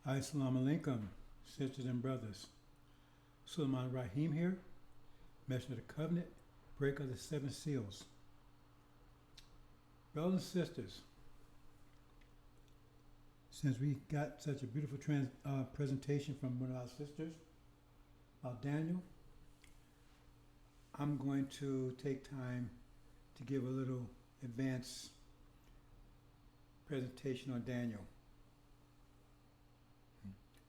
Assalamu alaikum, sisters and brothers. Sulaiman Rahim here, Messenger of the Covenant, breaker of the seven seals. Brothers and sisters, since we got such a beautiful presentation from one of our sisters about Daniel, I'm going to take time to give a little advanced presentation on Daniel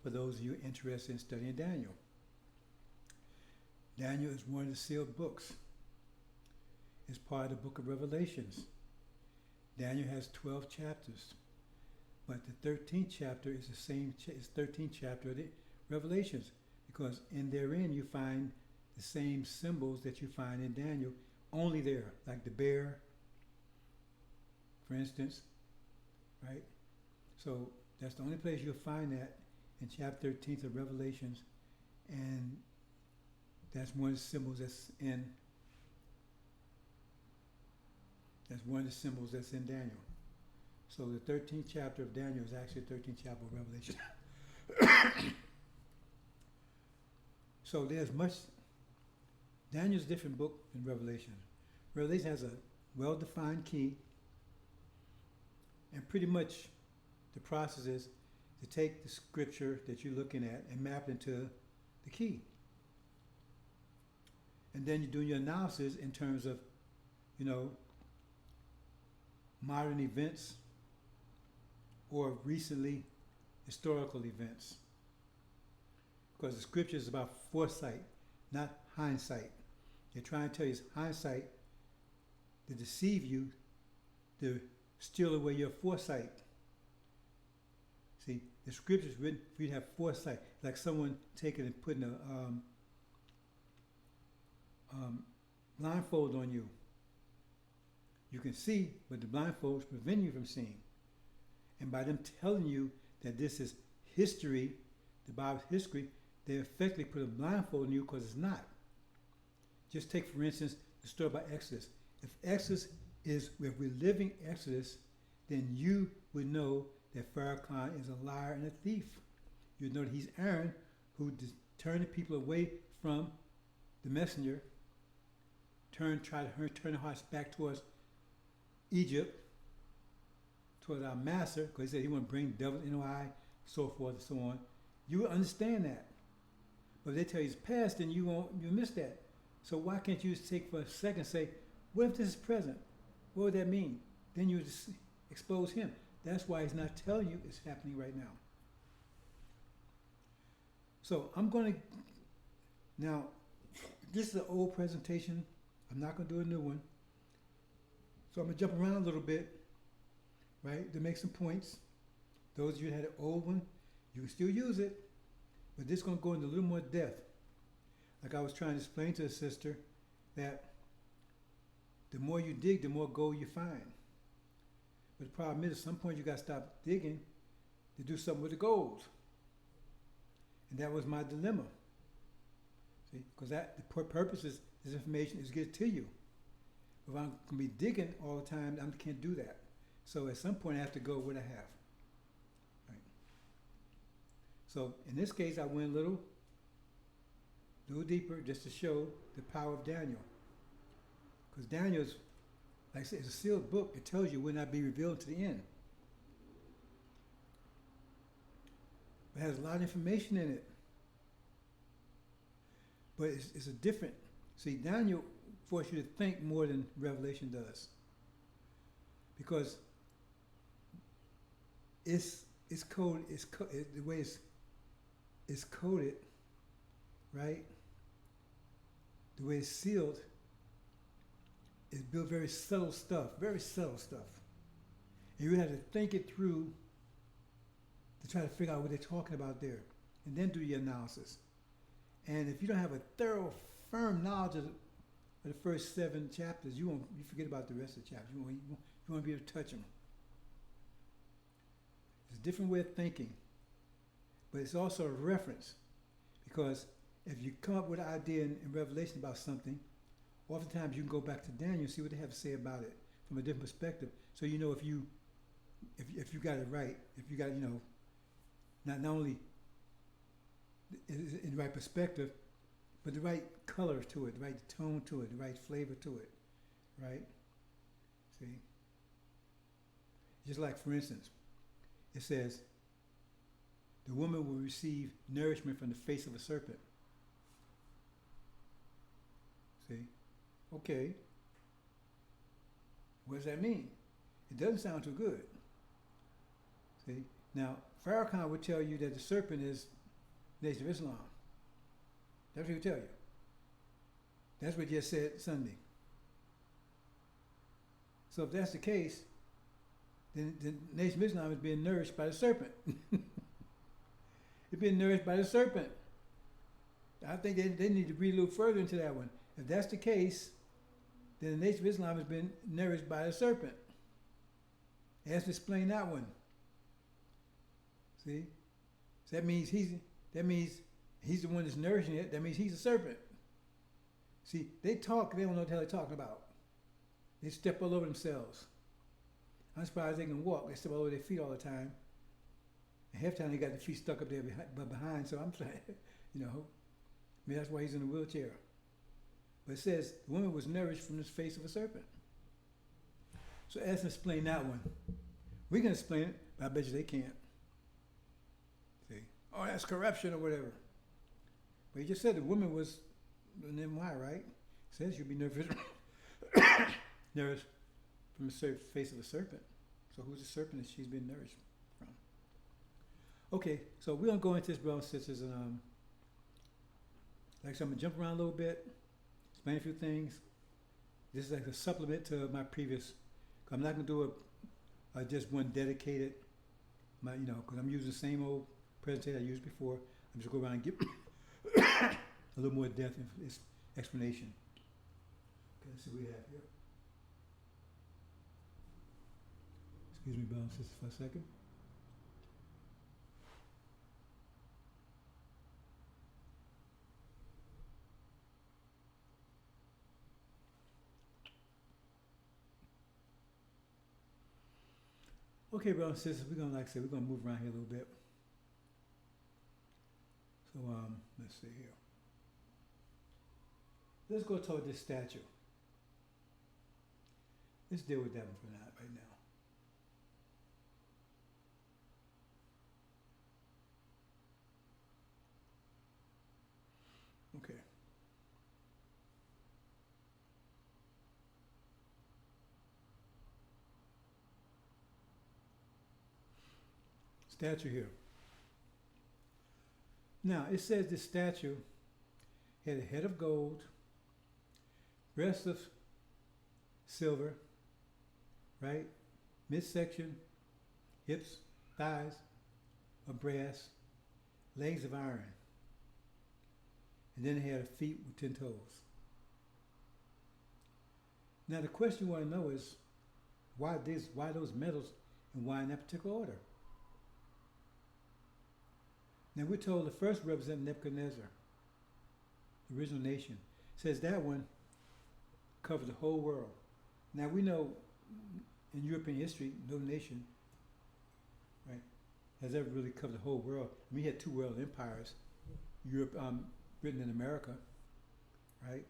for those of you interested in studying Daniel. Daniel is one of the sealed books. It's part of the book of Revelations. Daniel has 12 chapters, but the 13th chapter is the same, is 13th chapter of the Revelations, because in therein you find the same symbols that you find in Daniel, only there, like the bear, for instance, right? So that's the only place you'll find that, in chapter 13 of Revelations, and that's one of the symbols that's in Daniel. So the 13th chapter of Daniel is actually the 13th chapter of Revelation. So there's much. Daniel's a different book than Revelation. Revelation has a well-defined key, and pretty much the process is to take the scripture that you're looking at and map it into the key. And then you're doing your analysis in terms of, modern events or recently historical events. Because the scripture is about foresight, not hindsight. They're trying to tell you it's hindsight to deceive you, to steal away your foresight. See, the scripture is written for you to have foresight, like someone taking and putting a blindfold on you. You can see, but the blindfold is preventing you from seeing. And by them telling you that this is history, the Bible's history, they effectively put a blindfold on you because it's not. Just take, for instance, the story about Exodus. If we're living Exodus, then you would know that Pharaoh is a liar and a thief. You'd know that he's Aaron, who turned the people away from the messenger, try to turn their hearts back towards Egypt, towards our master, because he said he want to bring devil in our eye, so forth and so on. You will understand that. But if they tell you it's past, then you'll miss that. So why can't you just take for a second and say, what if this is present? What would that mean? Then you just expose him. That's why he's not telling you it's happening right now. So I'm going to, now, this is an old presentation. I'm not going to do a new one. So I'm going to jump around a little bit, right, to make some points. Those of you that had an old one, you can still use it, but this is going to go into a little more depth. Like I was trying to explain to a sister that the more you dig, the more gold you find. But the problem is, at some point you got to stop digging to do something with the gold. And that was my dilemma. See, because the purpose is this information is to get it to you. If I'm going to be digging all the time, I can't do that. So at some point I have to go what I have. Right. So in this case, I went a little deeper just to show the power of Daniel. Because Daniel's, like I said, it's a sealed book. It tells you will not be revealed to the end. It has a lot of information in it. But it's a different. See, Daniel forces you to think more than Revelation does. Because the way it's coded, right? The way it's sealed is built very subtle stuff. And you have to think it through to try to figure out what they're talking about there, and then do your analysis. And if you don't have a thorough, firm knowledge of the first 7 chapters, you forget about the rest of the chapters. You won't be able to touch them. It's a different way of thinking, but it's also a reference, because if you come up with an idea in Revelation about something, oftentimes you can go back to Daniel and see what they have to say about it from a different perspective. So you know if you got it right, if you got, not only in the right perspective, but the right color to it, the right tone to it, the right flavor to it, right? See? Just like, for instance, it says, the woman will receive nourishment from the face of a serpent. See? Okay. What does that mean? It doesn't sound too good. See? Now, Farrakhan would tell you that the serpent is the Nation of Islam. That's what he would tell you. That's what he just said Sunday. So if that's the case, then the Nation of Islam is being nourished by the serpent. It's being nourished by the serpent. I think they need to read a little further into that one. If that's the case, then the Nation of Islam has been nourished by the serpent. It has to explain that one. See? So that means he's the one that's nourishing it. That means he's a serpent. See, they talk, they don't know what the hell they're talking about. They step all over themselves. I'm surprised they can walk. They step all over their feet all the time. And half the time they got their feet stuck up there behind, so I'm saying, maybe that's why he's in a wheelchair. But it says the woman was nourished from the face of a serpent. So ask them to explain that one. We can explain it, but I bet you they can't. See? Oh, that's corruption or whatever. But he just said the woman was an MY, right? It says you'll be nourished from the face of a serpent. So who's the serpent that she's been nourished from? Okay, so we're going to go into this, brothers and sisters, and like I said, I'm going to jump around a little bit, explain a few things. This is like a supplement to my previous. I'm not going to do just one dedicated, because I'm using the same old presentation I used before. I'm just going to go around and give a little more depth in this explanation. Okay, let's see what we have here. Excuse me, brothers and sisters, for a second. Okay, brothers and sisters, we're gonna, like I said, we're gonna move around here a little bit. So let's see here. Let's go toward this statue. Let's deal with that one for now, right now. Okay. Statue here. Now, it says this statue had a head of gold, breast of silver, right? Midsection, hips, thighs of brass, legs of iron. And then it had feet with 10 toes. Now, the question you want to know is, why those metals, and why in that particular order? Now, we're told the first represented Nebuchadnezzar, the original nation. It says that one covered the whole world. Now, we know in European history, no nation, right, has ever really covered the whole world. I mean, we had two world empires, Europe, Britain and America, right?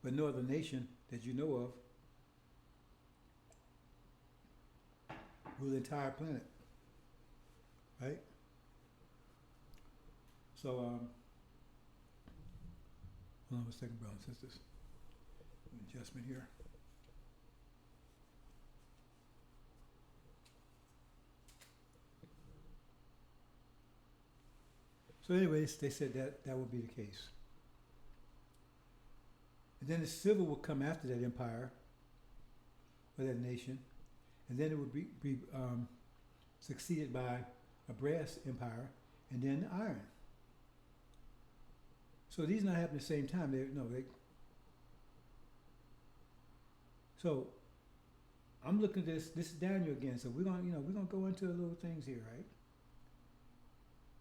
But no other nation that you know of ruled the entire planet, right? So, hold on a second, brothers and sisters. Adjustment here. So anyways, they said that would be the case. And then the silver will come after that empire, or that nation, and then it would be succeeded by a brass empire, and then iron. So these not happen at the same time. So I'm looking at this. This is Daniel again. So we're gonna go into the little things here, right?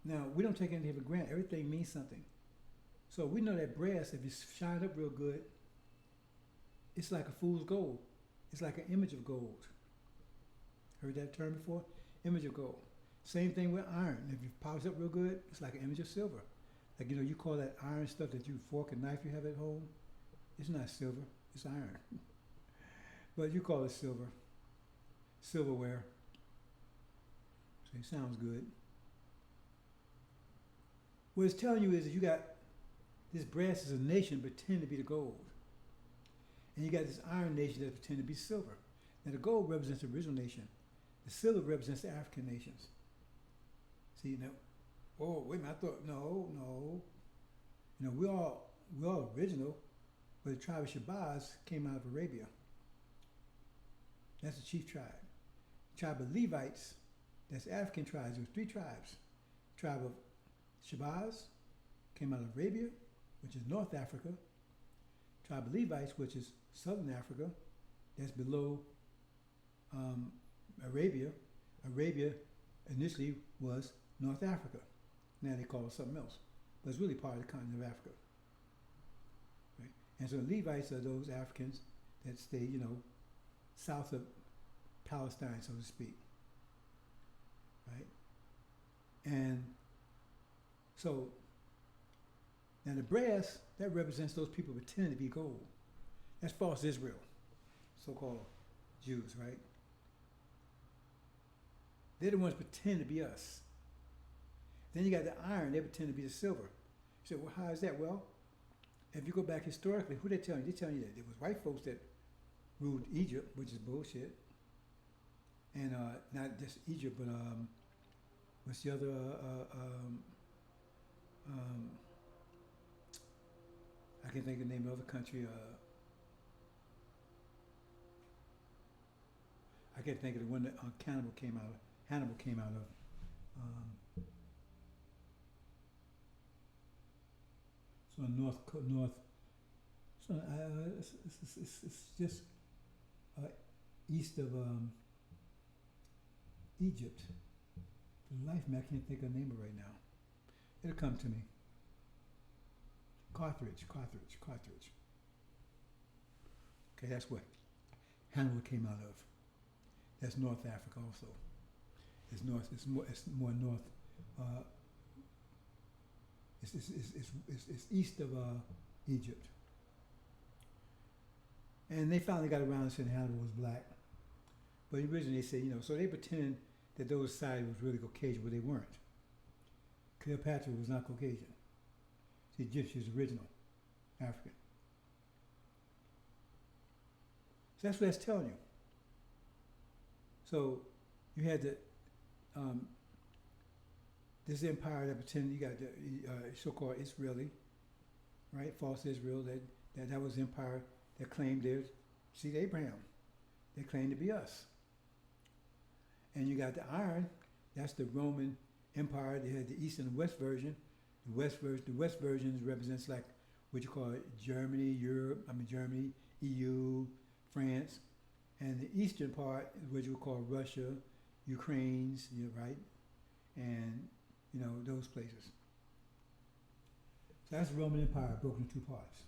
Now we don't take anything for granted. Everything means something. So we know that brass, if it's shined up real good, it's like a fool's gold. It's like an image of gold. Heard that term before? Image of gold. Same thing with iron. If you polish up real good, it's like an image of silver. Like, you call that iron stuff that you fork and knife you have at home. It's not silver, it's iron. But you call it silver. Silverware. So it sounds good. What it's telling you is that you got this brass is a nation pretending to be the gold. And you got this iron nation that pretend to be silver. Now the gold represents the original nation. The silver represents the African nations. See now, oh wait a minute, I thought no. We're all original, but the tribe of Shabazz came out of Arabia. That's the chief tribe. The tribe of Levites, that's African tribes. There were 3 tribes. The tribe of Shabazz came out of Arabia, which is North Africa. The tribe of Levites, which is Southern Africa, that's below Arabia. Arabia initially was North Africa. Now they call it something else. But it's really part of the continent of Africa. Right? And so the Levites are those Africans that stay, south of Palestine, so to speak. Right? And so, now the brass, that represents those people pretending to be gold. That's false Israel, so-called Jews, right? They're the ones pretending to be us. Then you got the iron, they pretend to be the silver. You say, well, how is that? Well, if you go back historically, who they telling you? They're telling you that it was white folks that ruled Egypt, which is bullshit. And not just Egypt, but what's the other, I can't think of the name of the other country. I can't think of the one that Hannibal came out of. So north. So it's just east of Egypt. For the life of me, I can't think of the name of it right now. It'll come to me. Carthage. Okay, that's what Hannibal came out of. That's North Africa also. It's north. It's more north. It's east of Egypt. And they finally got around and said Hannibal was black. But originally they said, so they pretended that those sides was really Caucasian, but they weren't. Cleopatra was not Caucasian. The Egyptian was original African. So that's what that's telling you. So you had the this empire that pretended, you got the so-called Israeli, right? False Israel, that was the empire that claimed their seed Abraham. They claimed to be us. And you got the iron, that's the Roman Empire. They had the East and the West version. The West version represents like what you call it, Germany, EU, France. And the eastern part is what you would call Russia, Ukraine's, right? And, those places. So that's the Roman Empire broken into 2 parts.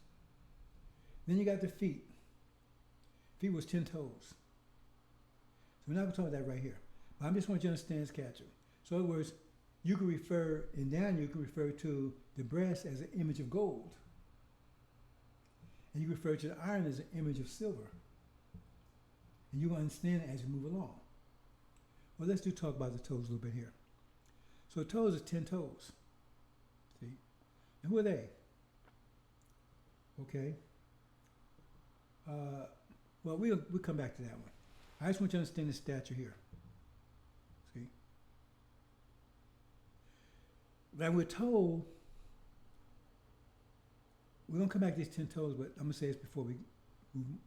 Then you got the feet. Feet was 10 toes. So we're not going to talk about that right here. But I just want you to understand this catcher. So in other words, you can refer to the brass as an image of gold. And you refer to the iron as an image of silver. And you will understand it as you move along. Well, let's talk about the toes a little bit here. So toes are 10 toes. See? And who are they? Okay. Well, we'll come back to that one. I just want you to understand the stature here. See? Now we're told, we're going to come back to these 10 toes, but I'm going to say this before we move.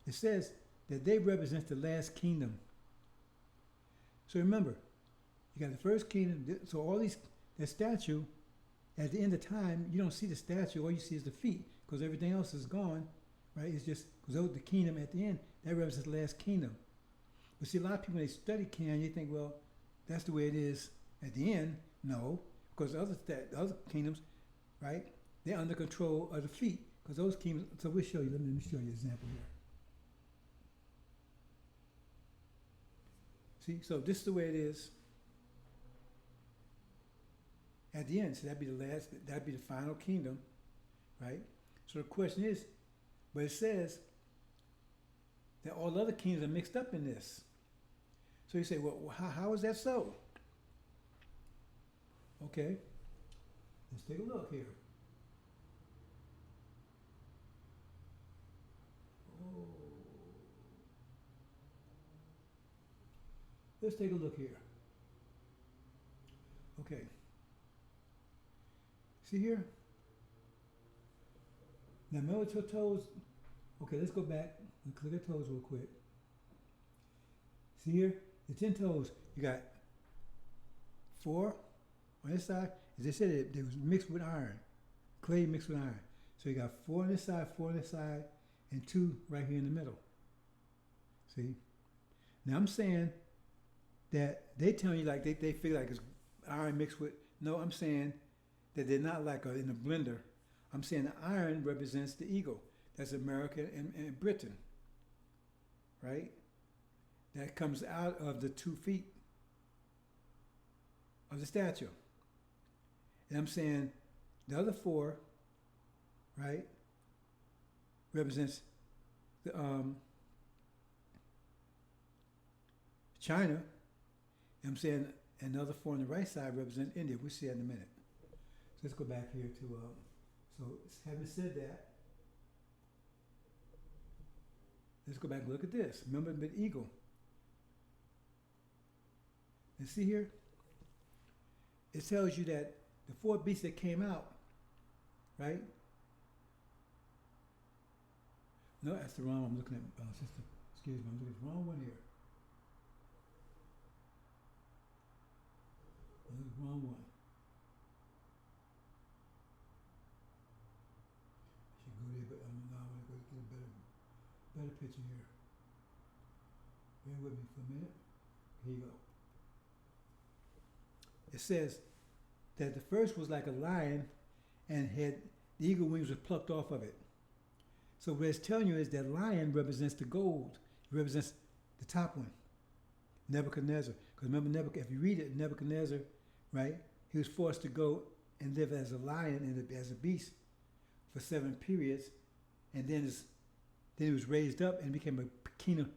It says that they represent the last kingdom. So remember, you got the first kingdom, so all these, that statue, at the end of time, you don't see the statue, all you see is the feet, because everything else is gone, right? It's just, because the kingdom at the end, that represents the last kingdom. But see, a lot of people, when they study Canaan, you think, well, that's the way it is at the end. No, because the other kingdoms, right, they're under control of the feet, because those kingdoms, so we'll show you, let me show you an example here. See, so this is the way it is at the end. So that'd be the last, that'd be the final kingdom, right? So the question is, but it says that all the other kingdoms are mixed up in this. So you say, well, how is that so? Okay, let's take a look here. Oh. Let's take a look here. Okay. See here? Now remember your toes. Okay, let's go back and click our toes real quick. See here? The 10 toes. You got 4 on this side. As they said, it was mixed with iron. Clay mixed with iron. So you got 4 on this side, 4 on this side, and 2 right here in the middle. See? Now I'm saying that they tell you like they feel like it's iron mixed with, no, I'm saying that they're not like in a blender. I'm saying the iron represents the eagle. That's America and Britain, right? That comes out of the 2 feet of the statue. And I'm saying the other 4, right, represents the China. And I'm saying another 4 on the right side represents India. We'll see that in a minute. So let's go back here to, so having said that, let's go back and look at this. Remember the eagle. And see here? It tells you that the 4 beasts that came out, right? No, that's the wrong one I'm looking at, sister. Excuse me, I'm looking at the wrong one here. Wrong one. I should go there, but now I want to go get a better picture here. Bear with me for a minute. Here you go. It says that the first was like a lion and had the eagle wings were plucked off of it. So what it's telling you is that lion represents the gold. It represents the top one, Nebuchadnezzar. Because remember, if you read it, Nebuchadnezzar, right? He was forced to go and live as a lion and as a beast for 7 periods, and then he was raised up and became a kingdom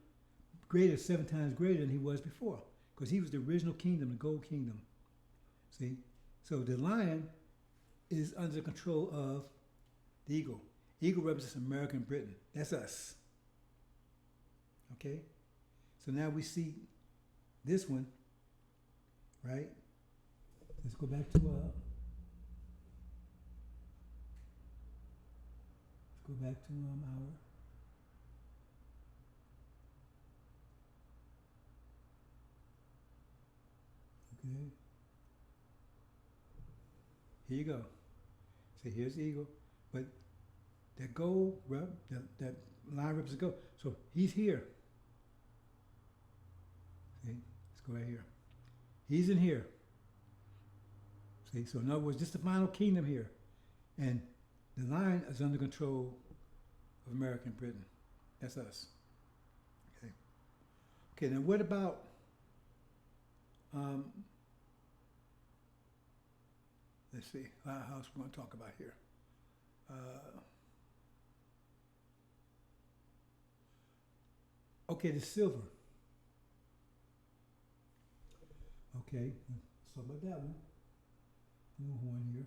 greater, 7 times greater than he was before, because he was the original kingdom, the gold kingdom. See, so the lion is under control of the eagle. Eagle represents America and Britain. That's us. Okay, so now we see this one, right? Let's go back to our okay. Here you go. See, here's the eagle, but that gold, that line represents gold. So he's here. See, let's go right here. He's in here. See, so in other words, this is the final kingdom here. And the line is under control of America and Britain. That's us. Okay. Okay, now what about let's see, how else we want to talk about here? Okay, the silver. Okay, let's talk about that one. Little horn here.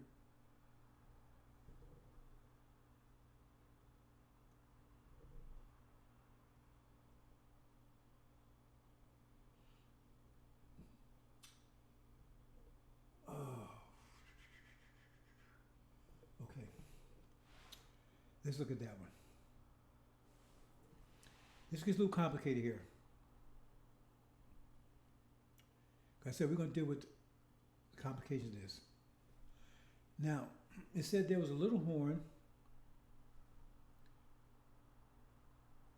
Oh. Okay. Let's look at that one. This gets a little complicated here. Like I said, we're going to deal with the complications of this. Now, it said there was a little horn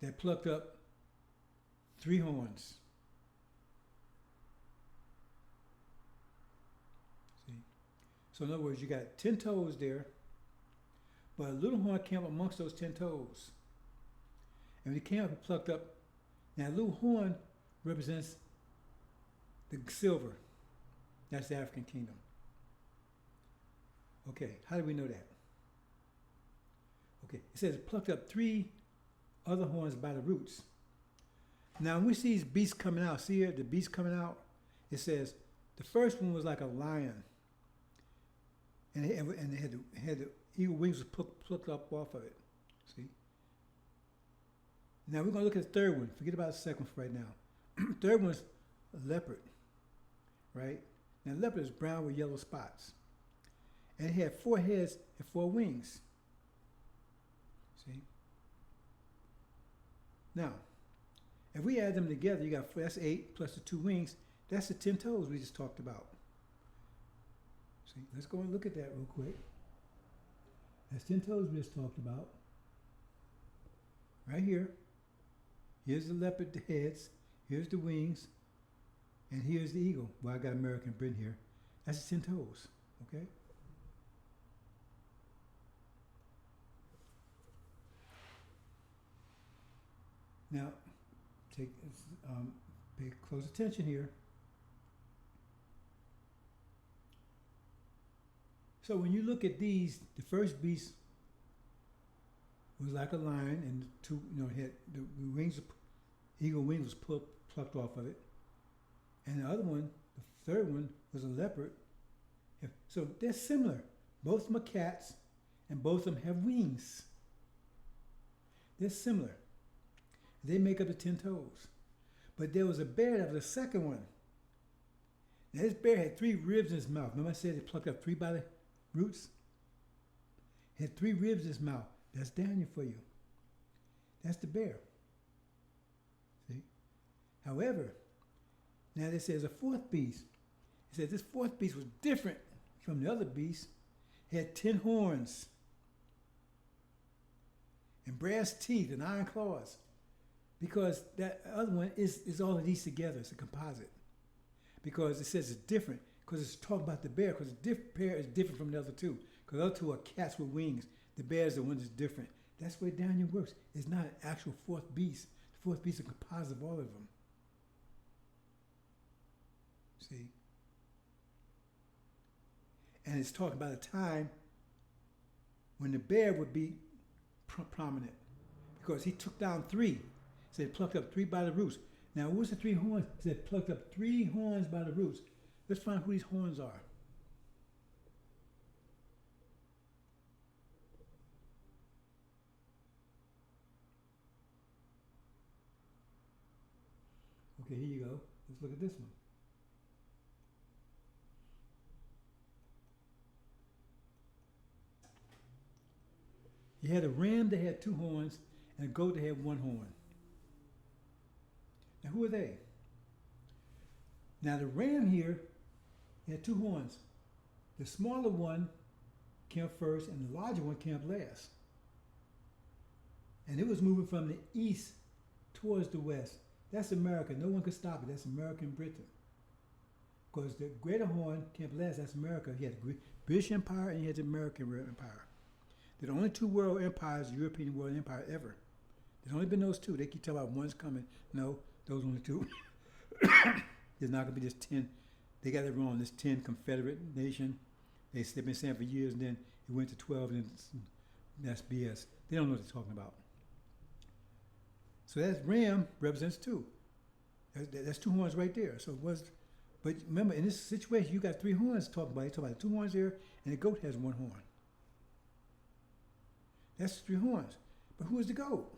that plucked up 3 horns. See? So in other words, you got 10 toes there, but a little horn came up amongst those 10 toes. And when it came up, it plucked up. Now, a little horn represents the silver. That's the African kingdom. Okay, how do we know that? Okay, it says it plucked up 3 other horns by the roots. Now, when we see these beasts coming out, see here, the beasts coming out, it says the first one was like a lion, and it had the eagle wings was plucked up off of it. See? Now, we're going to look at the third one. Forget about the second one for right now. Third one's a leopard, right? Now, leopard is brown with yellow spots. And it had 4 heads and 4 wings. See? Now, if we add them together, you got that's 8 plus the 2 wings. That's the 10 toes we just talked about. See, let's go and look at that real quick. That's 10 toes we just talked about. Right here. Here's the leopard, the heads. Here's the wings. And here's the eagle. Well, I got American Britain here. That's the 10 toes. Okay? Now, pay close attention here. So when you look at these, the first beast was like a lion, and the 2, had the wings, eagle wings was plucked off of it, and the other one, the third one, was a leopard. So they're similar. Both of them are cats, and both of them have wings. They're similar. They make up the 10 toes. But there was a bear that was the second one. Now this bear had 3 ribs in his mouth. Remember I said it plucked up 3 by the roots? It had 3 ribs in his mouth. That's Daniel for you. That's the bear. See? However, now this says a 4th beast. It says this 4th beast was different from the other beasts. It had 10 horns and brass teeth and iron claws. Because that other one is all of these together. It's a composite. Because it says it's different. Because it's talking about the bear. Because the bear is different from the other 2. Because the other 2 are cats with wings. The bear is the one that's different. That's where Daniel works. It's not an actual 4th beast. The 4th beast is a composite of all of them. See? And it's talking about a time when the bear would be prominent. Because he took down 3. Said plucked up 3 by the roots. Now, what's the 3 horns? It said plucked up 3 horns by the roots. Let's find who these horns are. Okay, here you go. Let's look at this one. You had a ram that had 2 horns and a goat that had 1 horn. Now, who are they? Now, the ram here had 2 horns. The smaller one came up first, and the larger one came up last. And it was moving from the east towards the west. That's America. No one could stop it. That's American Britain. Because the greater horn came up last. That's America. You had the British Empire and you had the American Empire. They're the only 2 world empires, European world empire ever. There's only been those 2. They keep talking about one's coming. No. Those only 2. There's not going to be this 10. They got it wrong. This 10 Confederate nation. They've been saying for years, and then it went to 12, and that's BS. They don't know what they're talking about. So that ram represents 2. That's 2 horns right there. So it was, but remember, in this situation, you got 3 horns talking about. They talk about 2 horns here, and the goat has 1 horn. That's 3 horns. But who is the goat?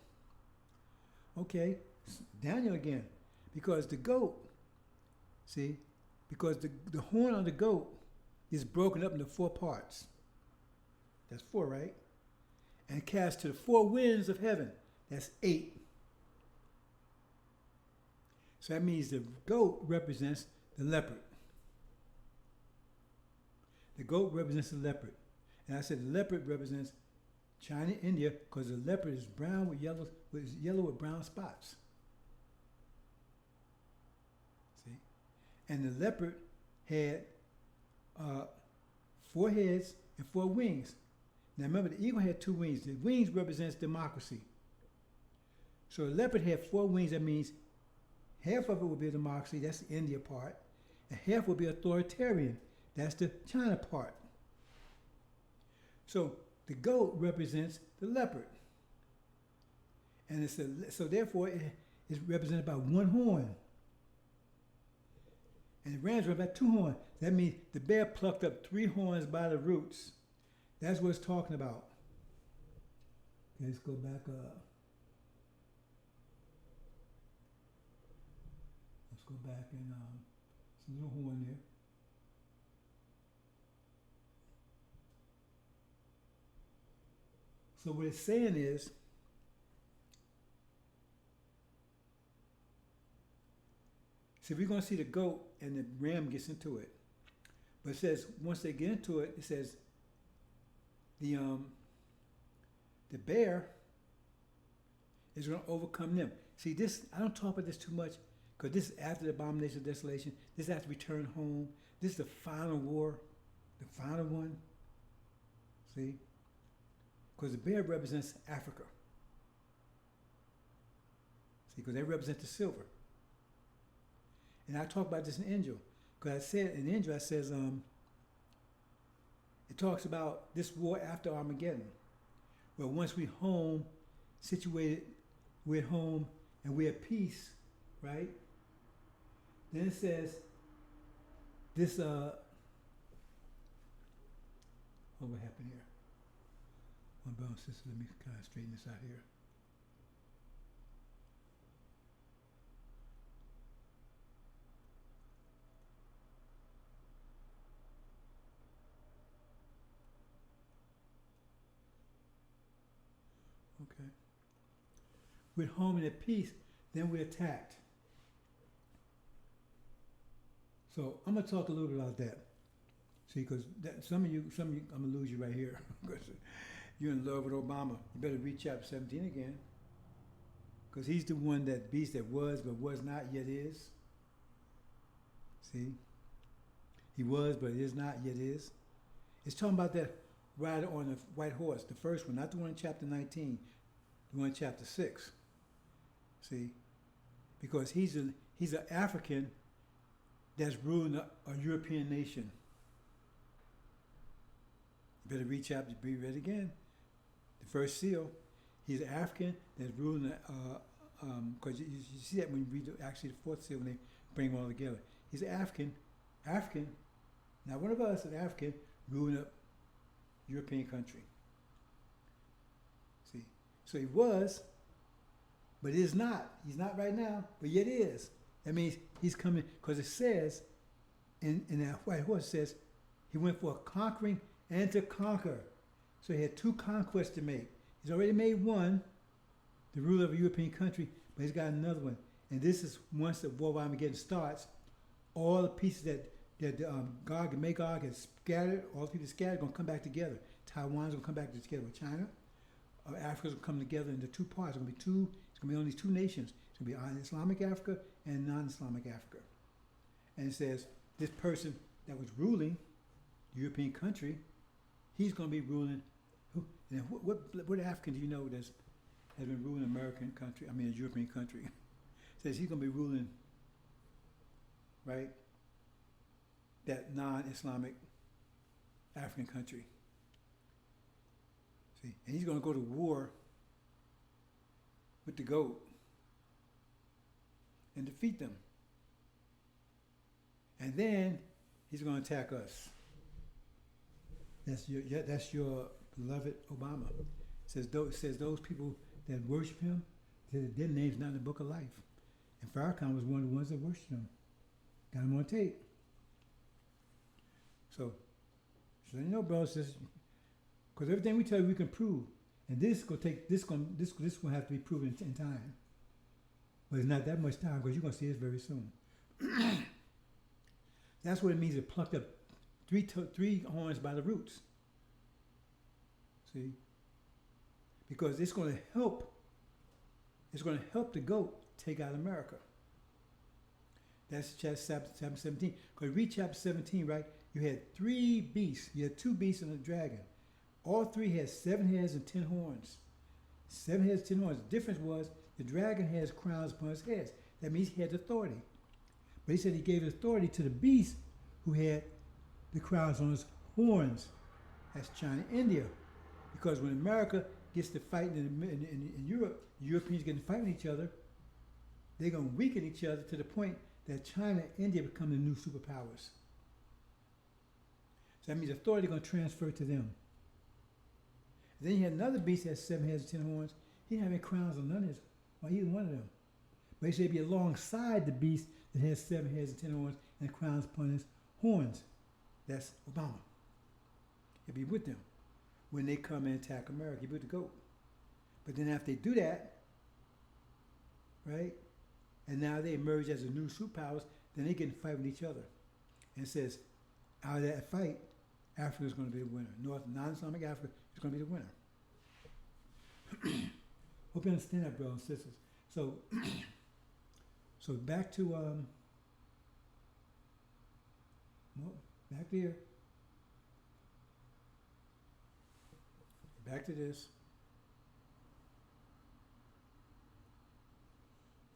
Okay. Daniel again, because the goat, see, because the horn on the goat is broken up into 4 parts. That's 4, right? And cast to the 4 winds of heaven. That's 8. So that means the goat represents the leopard. The goat represents the leopard. And I said the leopard represents China, India, because the leopard is brown with yellow with brown spots. See? And the leopard had 4 heads and 4 wings. Now remember, the eagle had 2 wings. The wings represents democracy. So the leopard had 4 wings. That means half of it will be a democracy. That's the India part. And half will be authoritarian. That's the China part. So the goat represents the leopard. And so therefore it is represented by one horn. And the rams were about two horns. That means the bear plucked up three horns by the roots. That's what it's talking about. Okay, let's go back up. Let's go back and some little horn there. So what it's saying is, see, we're going to see the goat and the ram gets into it. But it says, once they get into it, it says the bear is going to overcome them. See, this, I don't talk about this too much because this is after the abomination of desolation. This is after return home. This is the final war, the final one. See? Because the bear represents Africa. See, because they represent the silver. And I talk about this in Angel. Because I said in Angel, I says, it talks about this war after Armageddon. Well, once we home, situated, we're at home, and we're at peace, right? Then it says, this, oh, what happened here? One brown sister, let me kind of straighten this out here. Okay. We're home and at peace, then we're attacked. So I'm going to talk a little bit about that. See, because some of you, I'm going to lose you right here. You're in love with Obama. You better read chapter 17 again. Because he's the one, that beast that was, but was not, yet is. See? He was, but is not, yet is. It's talking about that rider on the white horse, the first one, not the one in chapter 19, the one in chapter 6. See? Because he's an African that's ruling a European nation. You better read it again. The first seal, he's an African that's ruling, because you see that when you read actually the fourth seal when they bring them all together. He's an African, not one of us, an African ruling a European country. See, so he was, but is not. He's not right now, but yet is. That means he's coming, because it says, in that white horse, it says, he went for conquering and to conquer. So he had two conquests to make. He's already made one, the ruler of a European country, but he's got another one. And this is once the war of Armageddon starts, all the pieces that Gog and Magog has scattered, all the people scattered, are going to come back together. Taiwan's going to come back together with China. Africa's going to come together into two parts. It's going to be only two nations. It's going to be Islamic Africa and non-Islamic Africa. And it says this person that was ruling the European country, he's going to be ruling. And what African do you know has been ruling American country? I mean, a European country. Says he's going to be ruling, right? That non-Islamic African country. See, and he's going to go to war with the goat and defeat them. And then he's going to attack us. That's your beloved Obama. It says those people that worship him, their name's not in the book of life. And Farrakhan was one of the ones that worshiped him. Got him on tape. So you know, bro, because everything we tell you we can prove, and this going to have to be proven in time. But it's not that much time because you're going to see this very soon. That's what it means. It plucked up three horns by the roots. See, because it's going to help. It's going to help the goat take out America. That's chapter 17. Because read chapter 17, right? You had three beasts. You had two beasts and a dragon. All three had 7 heads and 10 horns. 7 heads, 10 horns. The difference was the dragon has crowns upon his heads. That means he had authority. But he said he gave authority to the beast who had the crowns on his horns. That's China, India. Because when America gets to fighting in Europe, the Europeans getting to fight with each other, they're going to weaken each other to the point that China and India become the new superpowers. So that means authority is going to transfer to them. And then you had another beast that has 7 heads and 10 horns. He didn't have any crowns on none of his, or either one of them. But he said be alongside the beast that has 7 heads and 10 horns and crowns upon his horns. That's Obama. He'll be with them when they come and attack America. He'll be with the goat. But then after they do that, right, and now they emerge as the new superpowers, then they get in a fight with each other. And it says, out of that fight, Africa is going to be the winner. North non-Islamic Africa is going to be the winner. Hope you understand that, brothers and sisters. So, so back to back there. Back to this.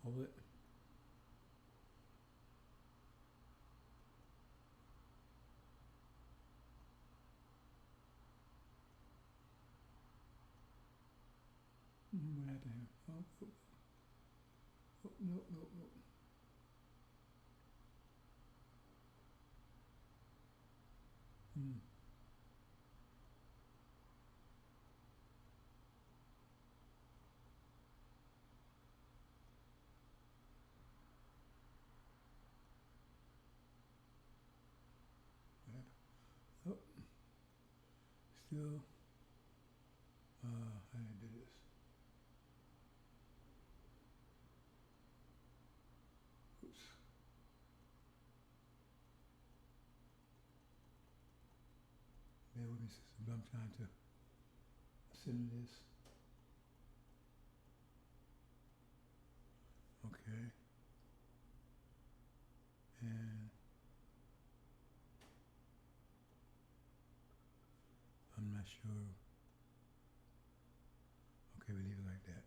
Hold it. What happened here? No. Oh, still. How did I do this? Oops. Bear with me, sister, but I'm trying to send this. Okay. And I'm not sure. Okay, we leave it like that.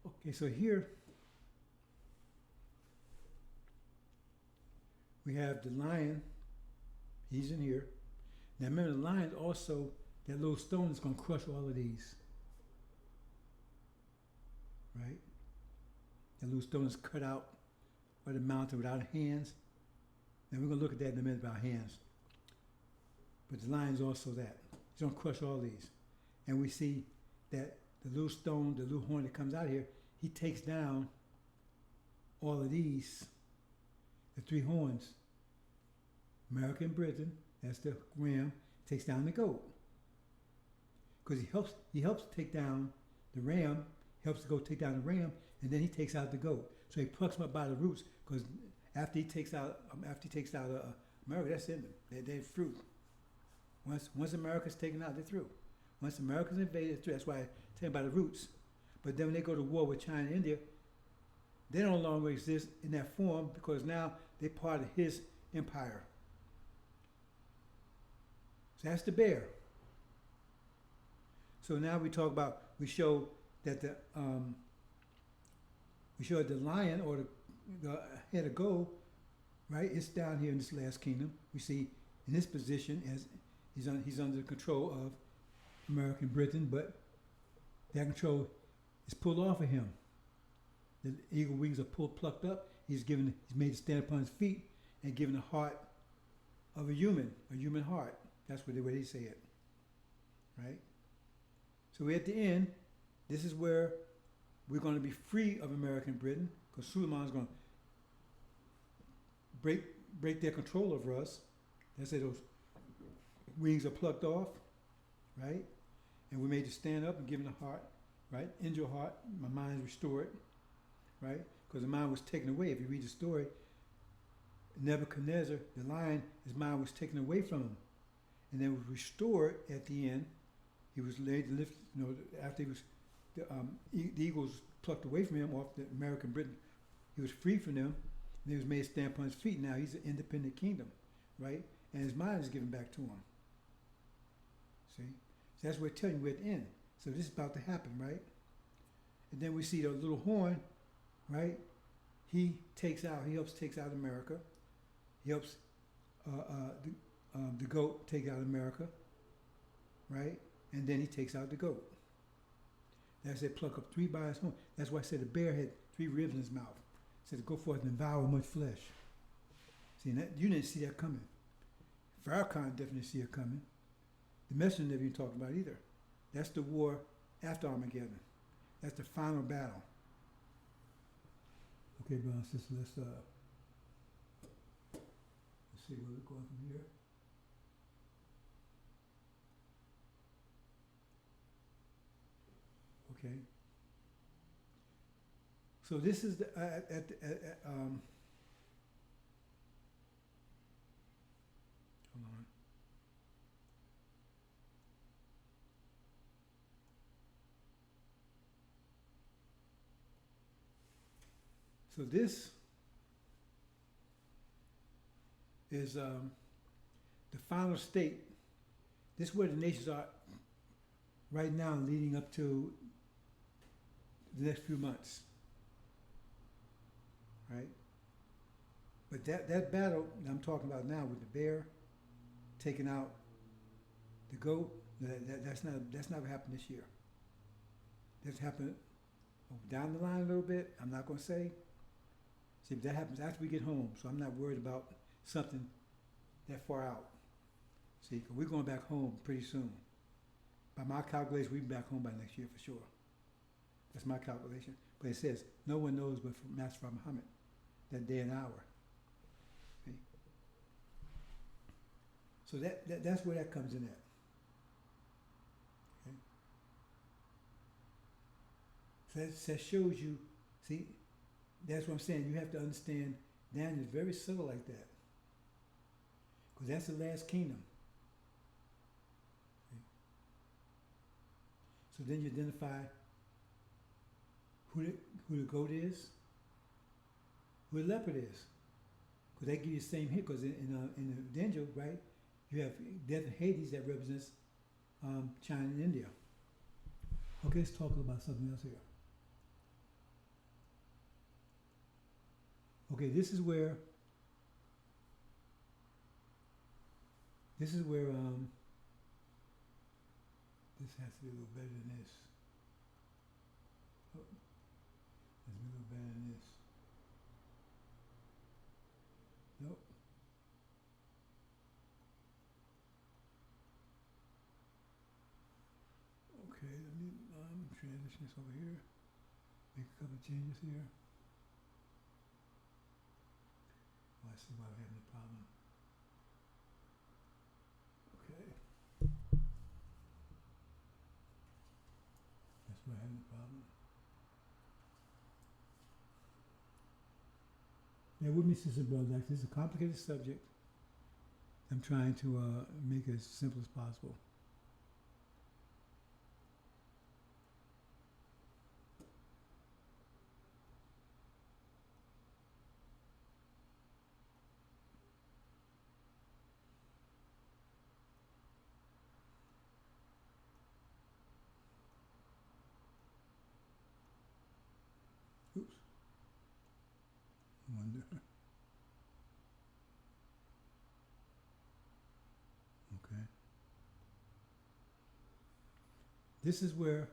Okay, so here we have the lion. He's in here. Now remember, the lion also, that little stone is going to crush all of these. Right? That little stone is cut out by the mountain without hands. And we're going to look at that in a minute about hands. But the lion's also that. He's going to crush all these. And we see that the little stone, the little horn that comes out here, he takes down all of these, the 3 horns. America and Britain, that's the ram, takes down the goat. Because he helps take down the ram, helps the goat take down the ram, and then he takes out the goat. So he plucks them up by the roots, because after he takes out America, that's in them. They're fruit. Once America's taken out, they're through. Once America's invaded, they're through. That's why I tell you about the roots. But then when they go to war with China and India, they no longer exist in that form because now they're part of his empire. So that's the bear. So now we show that the lion or the head of gold, right? It's down here in this last kingdom. We see in this position as he's under the control of American Britain, but that control is pulled off of him. The eagle wings are plucked up. He's made to stand upon his feet and given the heart of a human heart. That's the way they say it, right? So we're at the end. This is where we're going to be free of American Britain because Suleiman is going to break their control over us. They say those wings are plucked off, right? And we're made to stand up and given a heart, right? Angel heart, my mind is restored, right? Because the mind was taken away. If you read the story, Nebuchadnezzar, the lion, his mind was taken away from him. And then was restored at the end. He was laid to lift, after he was, the eagles plucked away from him off the American Britain. He was free from them. And he was made to stand upon his feet. Now he's an independent kingdom, right? And his mind is given back to him. See? So that's what we're telling you, we're at the end. So this is about to happen, right? And then we see the little horn, right? He helps takes out America. He helps the goat take out America, right? And then he takes out the goat. That's it, pluck up 3 by his horn. That's why I said the bear had 3 ribs in his mouth. It said, go forth and devour much flesh. See, that, you didn't see that coming. Farrakhan definitely see it coming. The messenger never even talked about it either. That's the war after Armageddon. That's the final battle. Okay, brothers and sisters, let's see where we're going from here. Okay. So this is the hold on. So this is the final state. This is where the nations are right now, leading up to the next few months, right? But that battle that I'm talking about now with the bear taking out the goat, that's not what happened this year. This happened down the line a little bit. I'm not going to say. See, but that happens after we get home, so I'm not worried about something that far out. See, 'cause we're going back home pretty soon. By my calculation, we'll be back home by next year for sure. That's my calculation. But it says, no one knows but Master Muhammad, that day and hour. See? So that's where that comes in at. Okay? So that shows you, see, that's what I'm saying. You have to understand Daniel is very subtle like that. Because that's the last kingdom. Okay? So then you identify who the goat is, who the leopard is. Because they give you the same hint, because in the angel, right, you have Death and Hades that represents China and India. Okay, let's talk about something else here. Okay, this is where this has to be a little better than this. Oh, has to be a little better than this. Nope. Okay, let me transition this over here. Make a couple of changes here. Oh, I see why we're having a problem. Okay. That's why we're having a problem. Bear with me, sister brother. This is a complicated subject. I'm trying to make it as simple as possible. Oops. I wonder. Okay. This is where,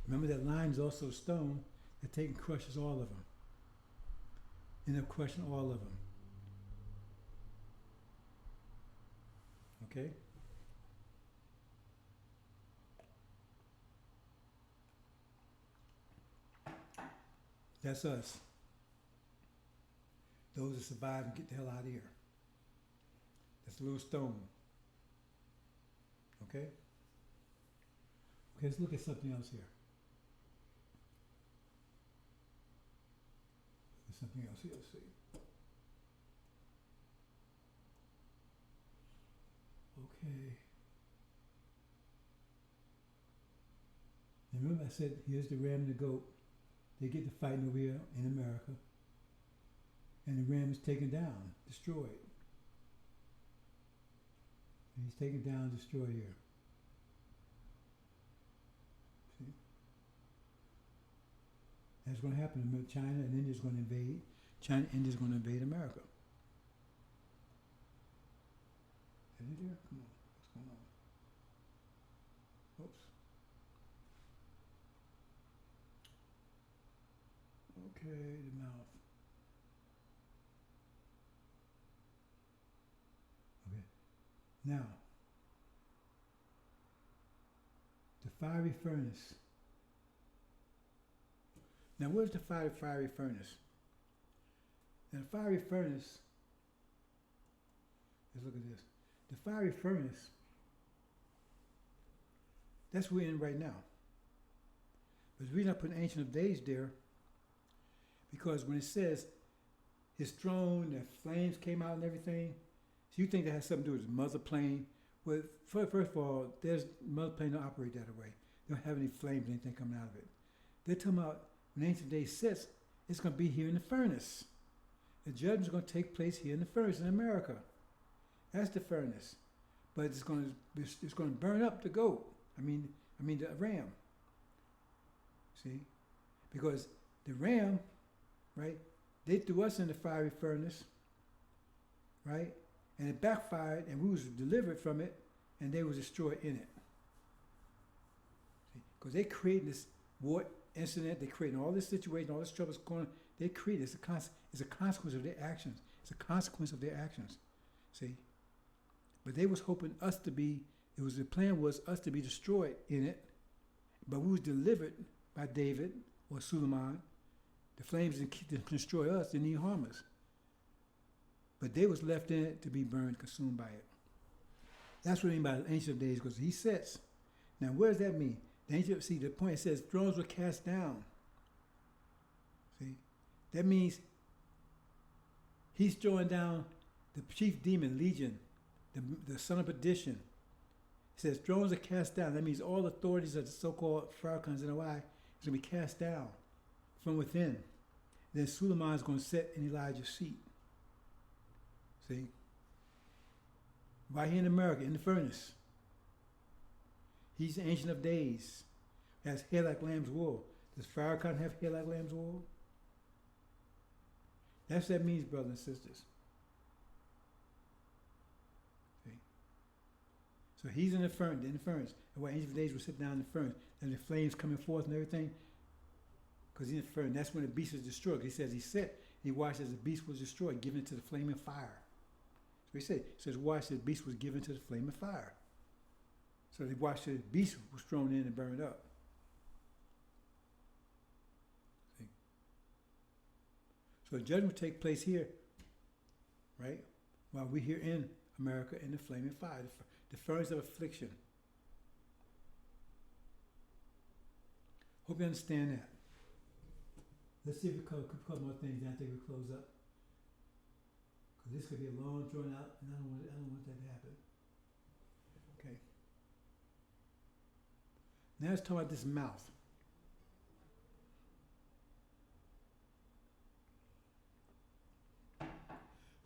remember that line is also stone that takes and crushes all of them. End up crushing all of them. Okay? That's us. Those that survive and get the hell out of here. That's a little stone. Okay? Okay, let's look at something else here. There's something else here, let's see. Okay. And remember I said, here's the ram and the goat. They get to fighting over here in America. And the ram is taken down, destroyed. And he's taken down, destroyed here. See? That's going to happen. China and India is going to invade. China and India is going to invade America. Is he there? Come on. What's going on? Oops. Okay, the mouth. Okay. Now, the fiery furnace. Now, where's the fiery furnace? Now, the fiery furnace, let's look at this. The fiery furnace, that's what we're in right now. But the reason I put Ancient of Days there, because when it says his throne, the flames came out and everything, so you think that has something to do with his mother plane. Well, first of all, there's mother plane don't operate that way. They don't have any flames or anything coming out of it. They're talking about when Ancient of Days sits, it's going to be here in the furnace. The judgment's going to take place here in the furnace in America. That's the furnace. But it's going to burn up the goat. I mean the ram. See? Because the ram, right, they threw us in the fiery furnace, right? And it backfired, and we was delivered from it, and they was destroyed in it. Because they created this war incident, they created all this situation, all this trouble going on. They created it's a consequence of their actions. It's a consequence of their actions. See? But they was hoping us to be, the plan was us to be destroyed in it, but we was delivered by David or Suleiman. The flames didn't destroy us, didn't even harm us. But they was left in it to be burned, consumed by it. That's what I mean by the Ancient of Days, because he sits. Now, what does that mean? The point, it says thrones were cast down. See? That means he's throwing down the chief demon, Legion, the son of perdition. It says thrones are cast down. That means all authorities of the so-called Pharaohs and Elijah is going to be cast down from within. Then Suleiman is going to sit in Elijah's seat. See? Right here in America, in the furnace. He's the Ancient of Days. Has hair like lamb's wool. Does Farrakhan have hair like lamb's wool? That's what that means, brothers and sisters. See? So he's in the furnace. And why Ancient of Days will sit down in the furnace. And the flames coming forth and everything. Because he's in the furnace. That's when the beast is destroyed. He says he sat. He watched as the beast was destroyed, given to the flaming fire. So he says, watch as the beast was given to the flaming fire. So they watched the beast was thrown in and burned up. See? So judgment will take place here, right? While we're here in America in the flaming fire, the furnace of affliction. Hope you understand that. Let's see if we cover a couple more things, then I think we close up. Because this could be a long drawn out, and I don't want that to happen. Okay. Now let's talk about this mouth. Who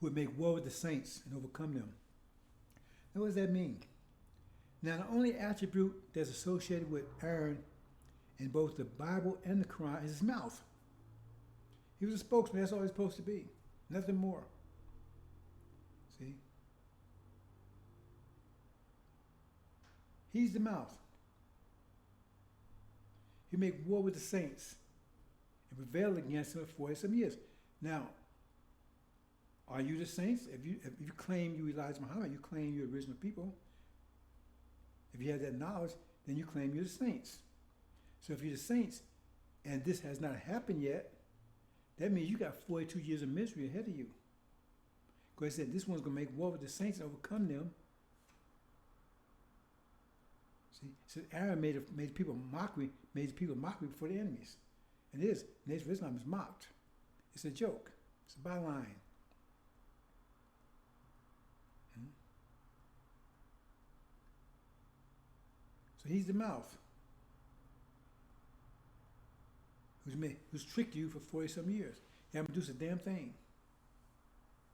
would make war with the saints and overcome them. Now what does that mean? Now the only attribute that's associated with Aaron in both the Bible and the Quran is his mouth. He was a spokesman, that's all he's supposed to be. Nothing more. See? He's the mouth. He made war with the saints and prevailed against them for 40 some years. Now, are you the saints? If you claim you Elijah Muhammad, you claim you're original people. If you have that knowledge, then you claim you're the saints. So if you're the saints and this has not happened yet, that means you got 42 years of misery ahead of you. Because I said this one's going to make war with the saints and overcome them. See, so Aaron made people mockery before the enemies. And it is. The nation of Islam is mocked. It's a joke. It's a byline. So he's the mouth. Who's tricked you for 40 some years. He haven't produced a damn thing.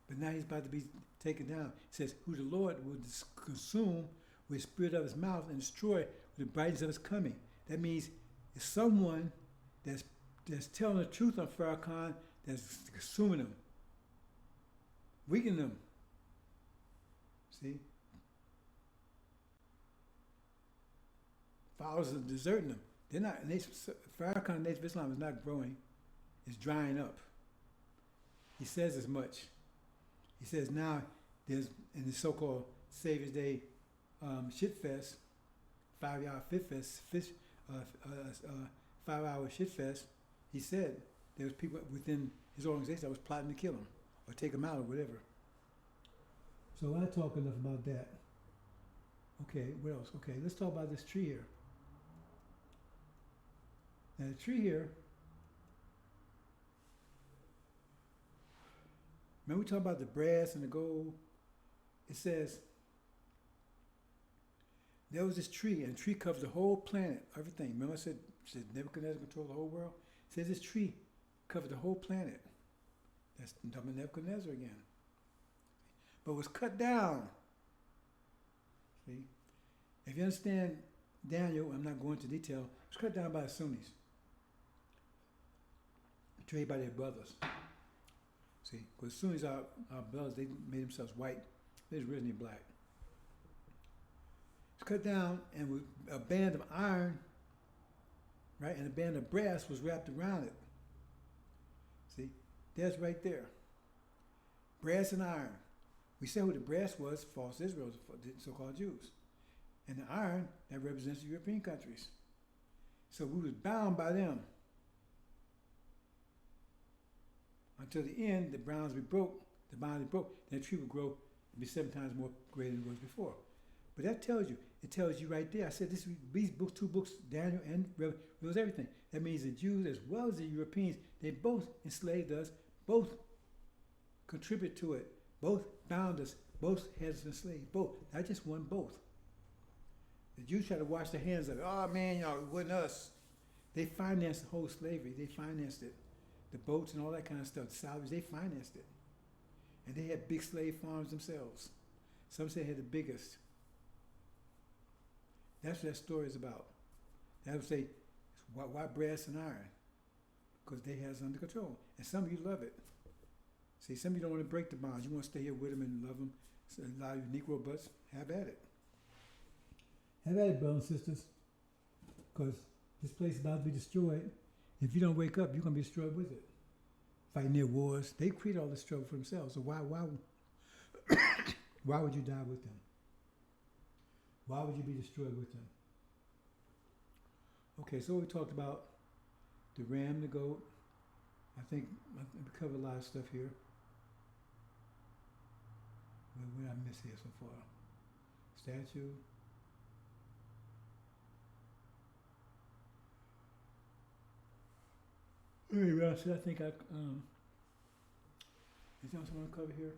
But now he's about to be taken down. It says, who the Lord will consume with the spirit of his mouth and destroy with the brightness of his coming. That means it's someone that's telling the truth on Farrakhan that's consuming them, weakening them. See? Followers are deserting them. They're not. Farrakhan, Nation of Islam is not growing. It's drying up. He says as much. He says now there's in the so-called Savior's Day shit fest, 5-hour fit fest, 5-hour shit fest. He said there was people within his organization that was plotting to kill him or take him out or whatever. So I talk enough about that. Okay, what else? Okay, let's talk about this tree here. Now the tree here, remember we talk about the brass and the gold? It says, there was this tree, and the tree covers the whole planet, everything. Remember I said Nebuchadnezzar controlled the whole world? It says this tree covered the whole planet. That's talking about Nebuchadnezzar again. But it was cut down. See? If you understand Daniel, I'm not going into detail, it was cut down by the Sunnis. Betrayed by their brothers. See, because Sunnis are brothers, they made themselves white. They was originally black. It's cut down, and with a band of iron, right, and a band of brass was wrapped around it. See, that's right there. Brass and iron. We said who the brass was, false Israel, the so-called Jews. And the iron, that represents the European countries. So we was bound by them. Until the end, the bonds be broke, then the tree would grow and be 7 times more greater than it was before. But that tells you, it tells you right there. I said these books, 2 books, Daniel and reveals everything. That means the Jews as well as the Europeans, they both enslaved us, both contribute to it, both bound us, both had us enslaved, both. Not just one, both. The Jews try to wash their hands of it. Oh man, y'all, it wasn't us. They financed the whole slavery. They financed it. The boats and all that kind of stuff, the salaries, they financed it. And they had big slave farms themselves. Some say they had the biggest. That's what that story is about. That would say, why brass and iron? Because they have us under control. And some of you love it. See, some of you don't want to break the bonds. You want to stay here with them and love them. So a lot of you Negro butts, have at it. Have at it, brothers and sisters. Because this place is about to be destroyed. If you don't wake up, you're going to be destroyed with it. Fighting their wars. They create all this trouble for themselves. So why would you die with them? Why would you be destroyed with them? Okay, so we talked about the ram, the goat. I think we covered a lot of stuff here. What did I miss here so far? Statue. Anyway, I think is there something I want to cover here?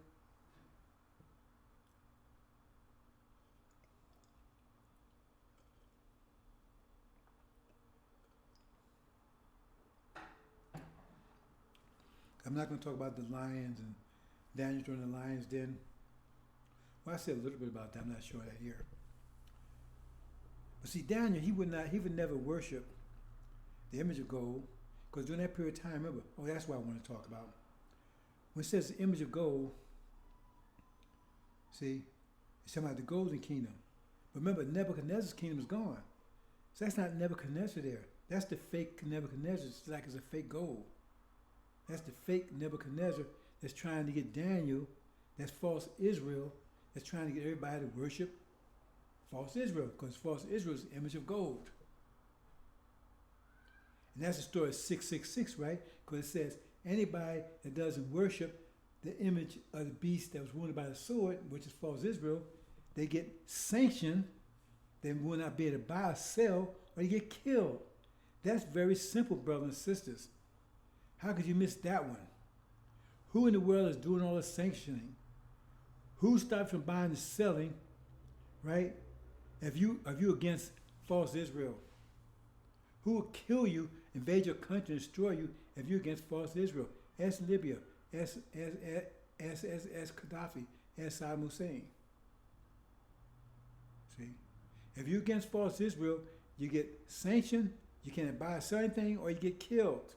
I'm not going to talk about the lions and Daniel during the lion's den. Well, I said a little bit about that. I'm not sure that here. But see, Daniel, he would never worship the image of gold, because during that period of time, remember, that's what I want to talk about. When it says the image of gold, see, it's talking about the golden kingdom. But remember, Nebuchadnezzar's kingdom is gone. So that's not Nebuchadnezzar there. That's the fake Nebuchadnezzar. It's like it's a fake gold. That's the fake Nebuchadnezzar that's trying to get Daniel, that's false Israel, that's trying to get everybody to worship false Israel, because false Israel is the image of gold. And that's the story of 666, right? Because it says anybody that doesn't worship the image of the beast that was wounded by the sword, which is false Israel, they get sanctioned, they will not be able to buy or sell, or they get killed. That's very simple, brothers and sisters. How could you miss that one? Who in the world is doing all the sanctioning? Who stops from buying and selling, right? If you against false Israel? Who will kill you, invade your country, and destroy you if you're against false Israel? Ask Libya, ask Gaddafi, ask Saddam Hussein. See? If you're against false Israel, you get sanctioned, you can't buy or sell anything, or you get killed.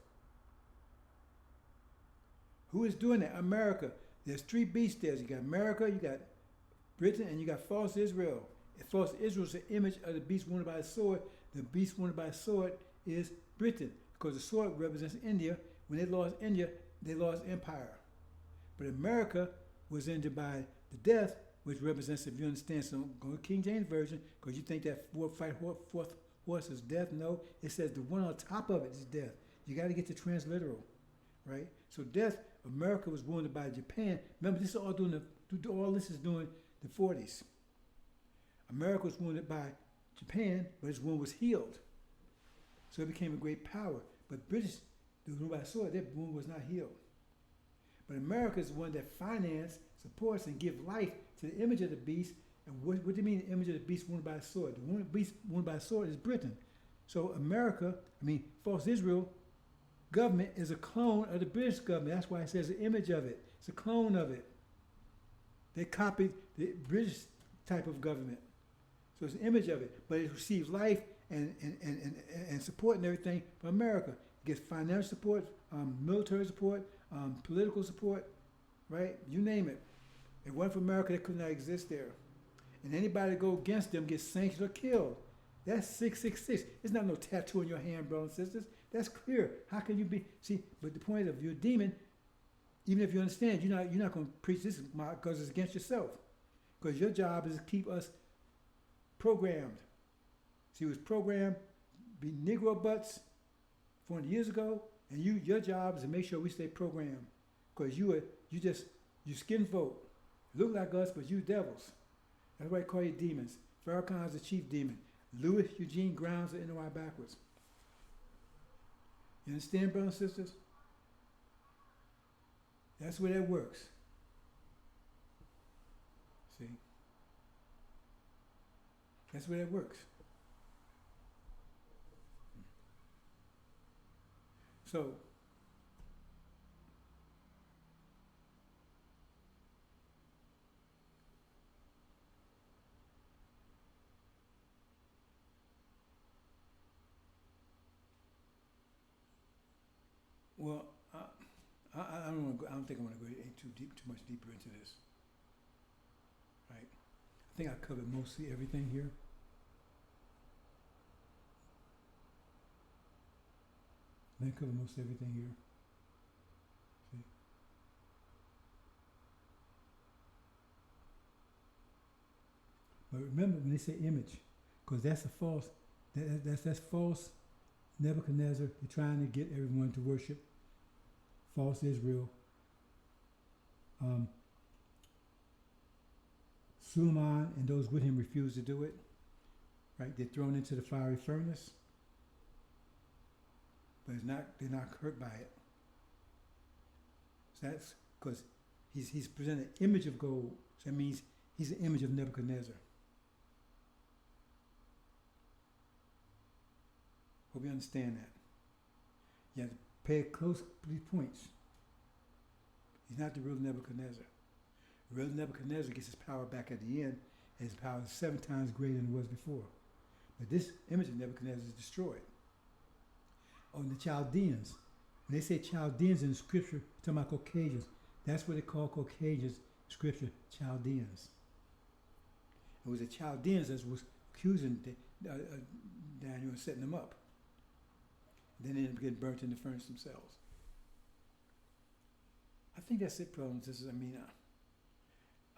Who is doing that? America. There's 3 beasts there. You got America, you got Britain, and you got false Israel. If false Israel is the image of the beast wounded by the sword, The beast wounded by a sword is Britain, because the sword represents India. When they lost India, they lost empire. But America was injured by the death, which represents, if you understand, so go to King James Version, because you think that fourth horse is death. No, it says the one on top of it is death. You got to get the transliteral, right? So death, America was wounded by Japan. Remember, this is all all this is doing the 40s. America was wounded by Japan, but his wound was healed. So it became a great power. But British, the wound by sword, their wound was not healed. But America is the one that financed, supports, and gives life to the image of the beast. And what do you mean the image of the beast wounded by a sword? The beast wounded by a sword is Britain. So America, false Israel government is a clone of the British government. That's why it says the image of it. It's a clone of it. They copied the British type of government. So it's an image of it. But it receives life and support and everything from America. It gets financial support, military support, political support, right? You name it. If it wasn't for America, they could not exist there. And anybody that go against them gets sanctioned or killed. That's 666. It's not no tattoo on your hand, brothers and sisters. That's clear. How can you be? See, but the point of you're a demon, even if you understand, you're not going to preach this because it's against yourself. Because your job is to keep us programmed. See, it was programmed be Negro butts 400 years ago, and your job is to make sure we stay programmed. Because you skin folk. Look like us, but you devils. That's why I call you demons. Farrakhan is the chief demon. Louis Eugene Grounds the NOI backwards. You understand, brothers and sisters? That's where that works. See? That's where that works. So, well, I don't think I want to go too much deeper into this. Right? I think I covered mostly everything here. I covered most everything here. See? But remember when they say image, because that's a false. That's false. Nebuchadnezzar, they're trying to get everyone to worship false Israel. Suleiman and those with him refuse to do it. Right? They're thrown into the fiery furnace. But they're not hurt by it. So that's because he's presented an image of gold. So that means he's an image of Nebuchadnezzar. Hope you understand that. You have to pay close to these points. He's not the real Nebuchadnezzar. The real Nebuchadnezzar gets his power back at the end, and his power is 7 times greater than it was before. But this image of Nebuchadnezzar is destroyed. Oh, and the Chaldeans. When they say Chaldeans in the scripture, they're talking about Caucasians. That's what they call Caucasians in scripture, Chaldeans. It was the Chaldeans that was accusing Daniel and setting them up. Then they ended up getting burnt in the furnace themselves. I think that's it, brothers and sisters. I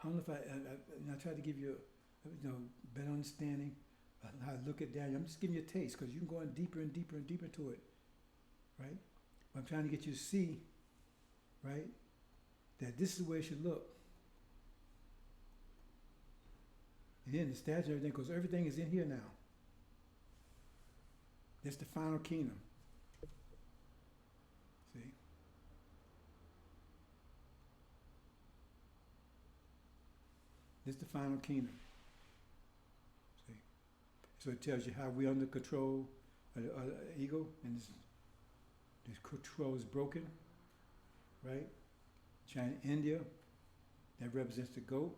don't know if I tried to give you a better understanding of how to look at Daniel. I'm just giving you a taste because you can go on deeper and deeper and deeper to it, right? But I'm trying to get you to see, right, that this is the way it should look. And then the statue and everything, because everything is in here now. That's the final kingdom. See? This is the final kingdom. See? So it tells you how we're under control of the ego, and this control is broken, right? China, India, that represents the goat,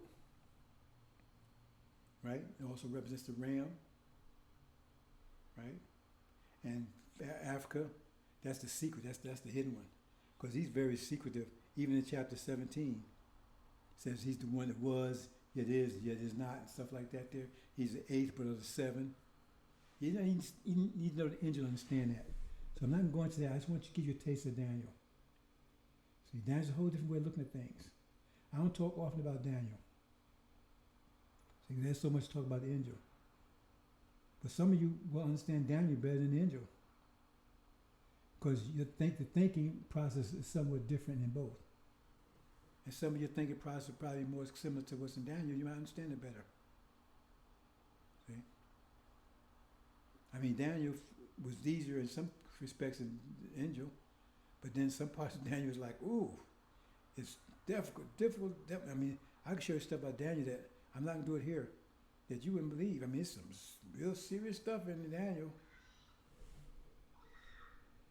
right? It also represents the ram, right? And Africa, that's the secret, that's the hidden one. Because he's very secretive. Even in chapter 17, it says he's the one that was, yet is not, and stuff like that there. He's the 8th, but of the 7. You know, you need to know the angel understand that. So I'm not going to that. I just want to give you a taste of Daniel. See, Daniel's a whole different way of looking at things. I don't talk often about Daniel. See, there's so much to talk about the angel. But some of you will understand Daniel better than the angel. Because you think the thinking process is somewhat different in both. And some of your thinking process is probably more similar to what's in Daniel. You might understand it better. See? I mean, Daniel was easier in some respects than the angel. But then some parts of Daniel was like, ooh, it's difficult. I mean, I can show you stuff about Daniel that I'm not going to do it here, that you wouldn't believe. I mean, it's some real serious stuff in Daniel.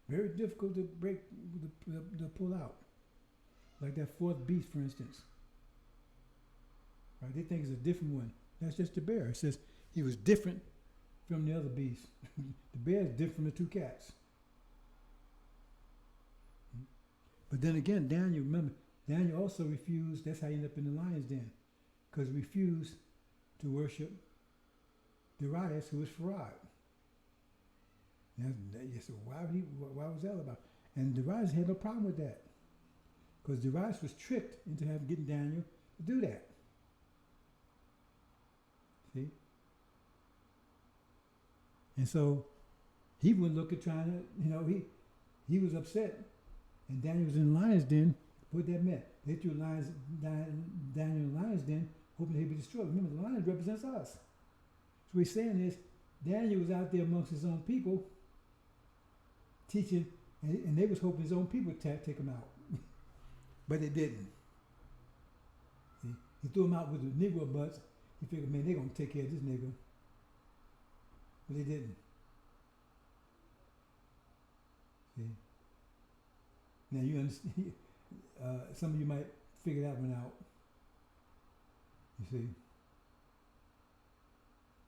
Very difficult to break, to pull out. Like that fourth beast, for instance. Right? They think it's a different one. That's just the bear. It says he was different from the other beasts. The bear is different from the two cats. But then again, Daniel, remember, Daniel also refused, that's how he ended up in the lion's den, because he refused to worship Darius, who was Farad. You said, why was that about? And Darius had no problem with that, because Darius was tricked into getting Daniel to do that. See? And so he would look at trying to, he was upset. And Daniel was in the lion's den. What that meant? They threw Daniel in the lion's den, hoping he'd be destroyed. Remember, the lion represents us. So what he's saying is, Daniel was out there amongst his own people, teaching, and they was hoping his own people would take him out. But they didn't. He threw him out with the Negro butts. He figured, man, they're going to take care of this nigga. But they didn't. See? Now you understand. Some of you might figure that one out. You see.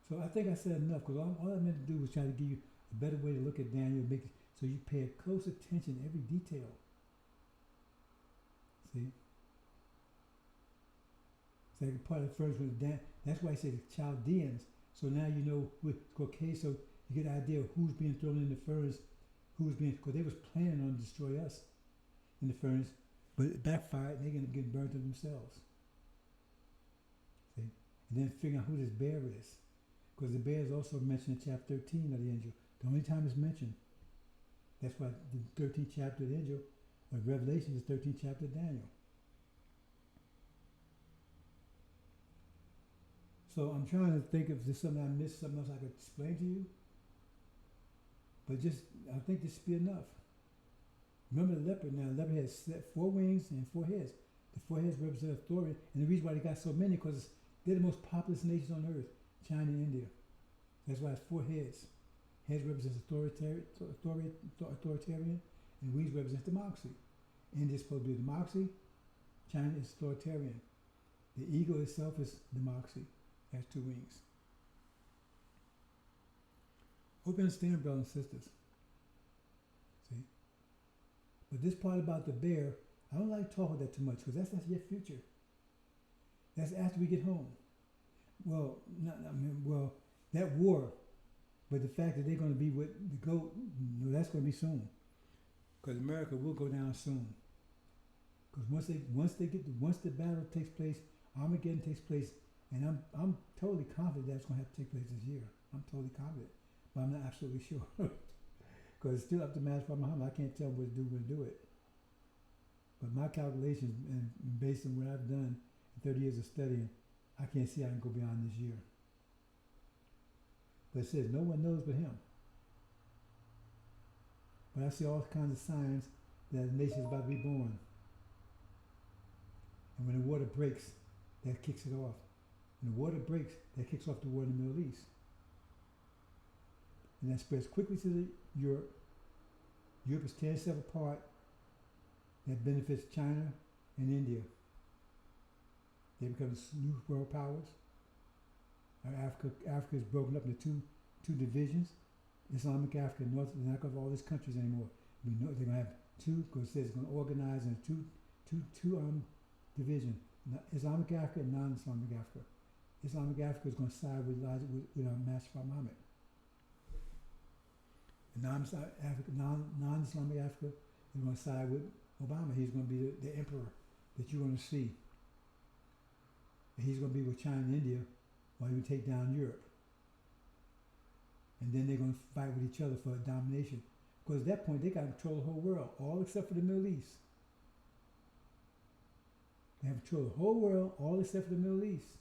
So I think I said enough, because all I meant to do was try to give you a better way to look at Daniel, make it so you pay close attention to every detail. See. So part of the first was that's why I say the Chaldeans. So now you know okay. So you get an idea of who's being thrown in the furnace, because they was planning on destroy us in the furnace, but it backfired and they're going to get burned to themselves. See? And then figuring out who this bear is. Because the bear is also mentioned in chapter 13 of the angel. The only time it's mentioned. That's why the 13th chapter of the angel, or Revelation, is the 13th chapter of Daniel. So I'm trying to think if there's something I missed, something else I could explain to you. But I think this should be enough. Remember the leopard now. The leopard has 4 wings and 4 heads. The 4 heads represent authority. And the reason why they got so many, because they're the most populous nations on earth, China and India. That's why it's 4 heads. Heads represents authoritarian, and wings represent democracy. India is supposed to be democracy. China is authoritarian. The eagle itself is democracy. It has 2 wings. Hope you understand, brothers and sisters. See? But this part about the bear, I don't like talking that too much, because that's not your future. That's after we get home. Well, that war, but the fact that they're going to be with the goat, that's going to be soon. Because America will go down soon. Because once the battle takes place, Armageddon takes place, and I'm totally confident that's going to have to take place this year. I'm totally confident, but I'm not absolutely sure. Because it's still up to Master Muhammad. I can't tell what to do when to do it. But my calculations, and based on what I've done in 30 years of studying, I can't see I can go beyond this year. But it says no one knows but him. But I see all kinds of signs that a nation is about to be born. And when the water breaks, that kicks it off. When the water breaks, that kicks off the war in the Middle East. And that spreads quickly to Europe. Europe is tearing itself apart. That benefits China and India. They become new world powers. Africa is broken up into two divisions. Islamic Africa and North. They're not going to have all these countries anymore. We know they're going to have 2, because it says it's going to organize in two divisions: Islamic Africa and non-Islamic Africa. Islamic Africa is going to side with Master Muhammad. non-Islamic Africa is going to side with Obama. He's going to be the emperor that you're going to see. And he's going to be with China and India while you take down Europe. And then they're going to fight with each other for domination. Because at that point, they got to control the whole world, all except for the Middle East. They have control of the whole world, all except for the Middle East.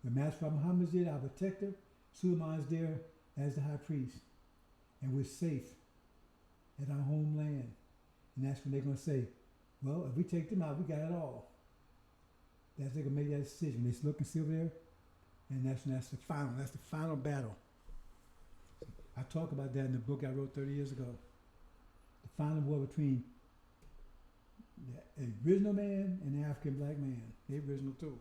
When Master Muhammad's there, our protector, Suleiman's there as the high priest. And we're safe at our homeland. And that's when they're going to say, well, if we take them out, we got it all. They're going to make that decision. They look and see over there, and that's the final battle. I talk about that in the book I wrote 30 years ago. The final war between the original man and the African black man. The original too.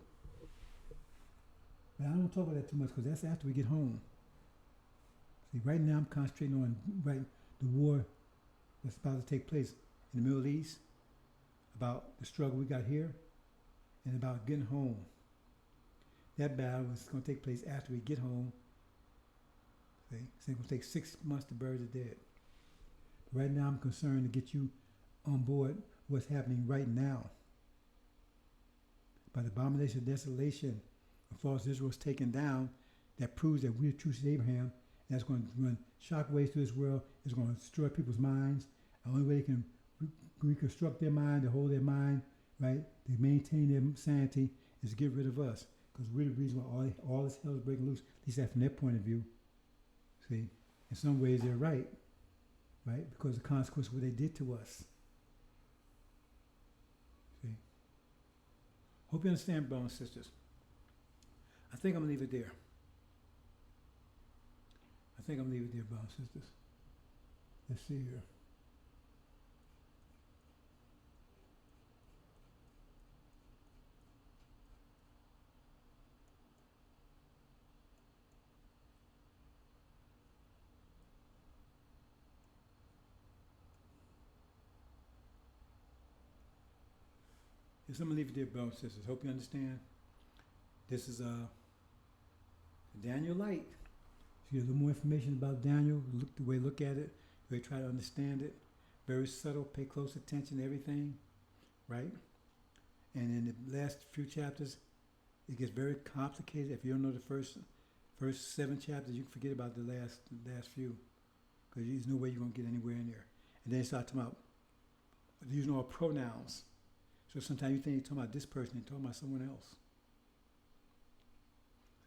But I don't talk about that too much because that's after we get home. See, right now I'm concentrating on the war that's about to take place in the Middle East, about the struggle we got here, and about getting home. That battle is going to take place after we get home. See? So it's going to take 6 months to bury the dead. Right now I'm concerned to get you on board what's happening right now. By the abomination of desolation, a false Israel is taken down, that proves that we're true to Abraham. That's going to run shockwaves through this world. It's going to destroy people's minds. The only way they can reconstruct their mind, to hold their mind, right, to maintain their sanity, is to get rid of us. Because we're the reason why all this hell is breaking loose, at least that's from their point of view. See, in some ways they're right? Because of the consequence of what they did to us. See? Hope you understand, brothers and sisters. I think I'm going to leave it there. Brothers and sisters. Let's see here. Yes, I'm going to leave it there, brothers and sisters. Hope you understand. This is Daniel Light. So you get a little more information about Daniel, look at it, the way try to understand it. Very subtle, pay close attention to everything, right? And in the last few chapters, it gets very complicated. If you don't know the first 7 chapters, you can forget about the last few, because there's no way you're going to get anywhere in there. And then they start talking about using all pronouns. So sometimes you think you're talking about this person, you're talking about someone else.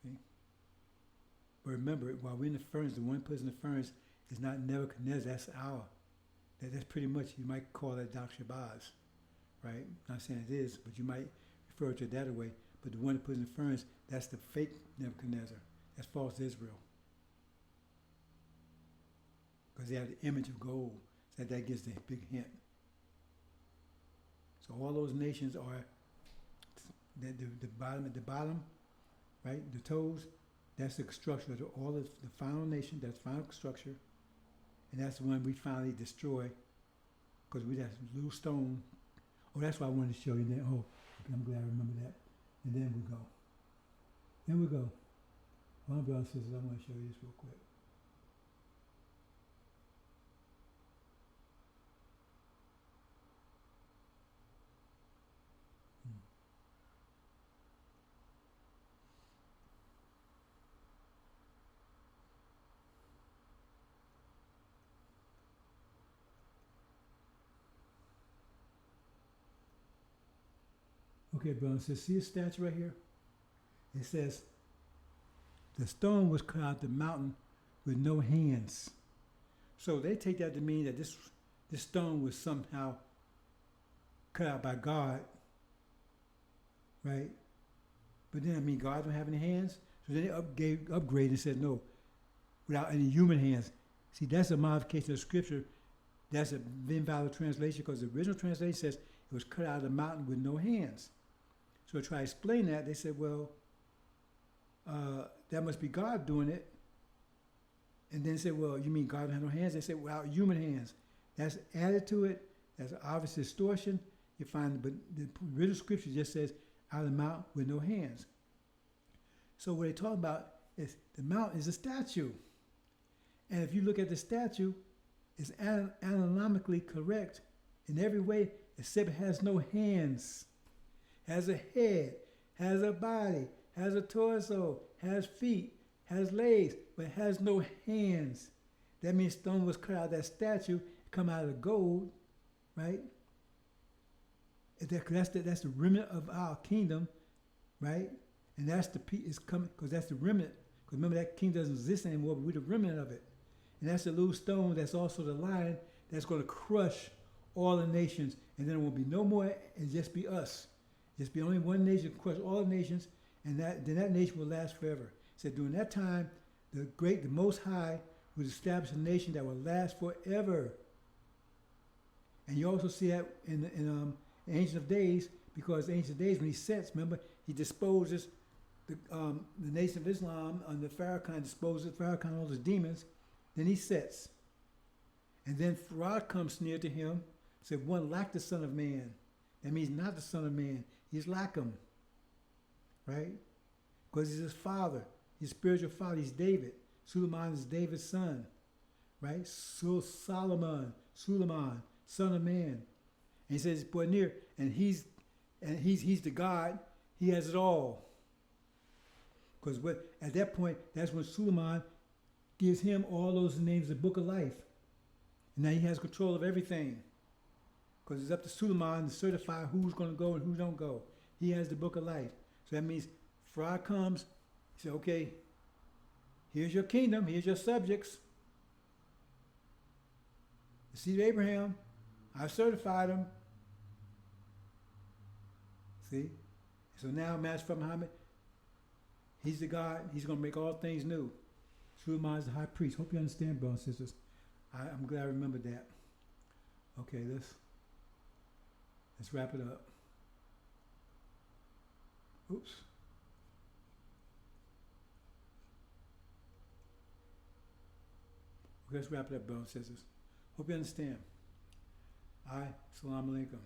See? But remember, while we're in the furnace, the one person in the furnace is not Nebuchadnezzar, that's pretty much, you might call that Dr. Shabazz, right? Not saying it is, but you might refer to it that way. But the one that puts in the furnace, that's the fake Nebuchadnezzar. That's false Israel. Because they have the image of gold. So that gives the big hint. So all those nations are the bottom at the bottom, right? The toes, that's the structure of all of the final nation, that's final structure. And that's the one we finally destroy, because we that little stone. Oh, that's what I wanted to show you there. Oh, I'm glad I remember that. And then we go. Well, brothers and sisters, I want to show you this real quick. Okay, brothers and sisters, see a statue right here? It says, the stone was cut out the mountain with no hands. So they take that to mean that this stone was somehow cut out by God, right? But then, God don't have any hands? So then they upgraded and said, no, without any human hands. See, that's a modification of Scripture. That's an invalid translation, because the original translation says it was cut out of the mountain with no hands. So to try to explain that, they said, well, that must be God doing it. And then said, well, you mean God had no hands? They said, well, human hands. That's added to it. That's obvious distortion. You find, but the original Scripture just says, out of the mountain with no hands. So what they talk about is the mountain is a statue. And if you look at the statue, it's anatomically correct in every way except it has no hands, has a head, has a body, has a torso, has feet, has legs, but has no hands. That means stone was cut out of that statue, come out of gold, right? That's the remnant of our kingdom, right? And that's it's coming because that's the remnant. Because remember that kingdom doesn't exist anymore, but we're the remnant of it. And that's the little stone that's also the lion that's going to crush all the nations. And then there will be no more, and just be us. Just be only one nation, crush all the nations, and then that nation will last forever. So during that time, the Most High will establish a nation that will last forever. And you also see that in Ancient of Days, because Ancient of Days, when he sets, remember, he disposes the nation of Islam under Farrakhan, disposes Farrakhan all his demons. Then he sets. And then Farad comes near to him, said, one like the Son of Man. That means not the Son of Man. He's like him. Right? Because he's his father. His spiritual father. He's David. Suleiman is David's son. Right? So Suleiman, Son of Man. And he says, boy, near, and he's the God. He has it all. Because at that point, that's when Suleiman gives him all those names of the book of life. And now he has control of everything. Because it's up to Suleiman to certify who's going to go and who don't go. He has the book of life. So that means Farad comes, he said, okay, here's your kingdom, here's your subjects. The seed of Abraham, I've certified them. See? So now Master Muhammad, he's the God, he's going to make all things new. Suleiman is the high priest. Hope you understand, brothers and sisters. I'm glad I remembered that. Okay, let's wrap it up. Oops. Let's wrap it up, brothers and sisters. Hope you understand. Assalamu alaikum.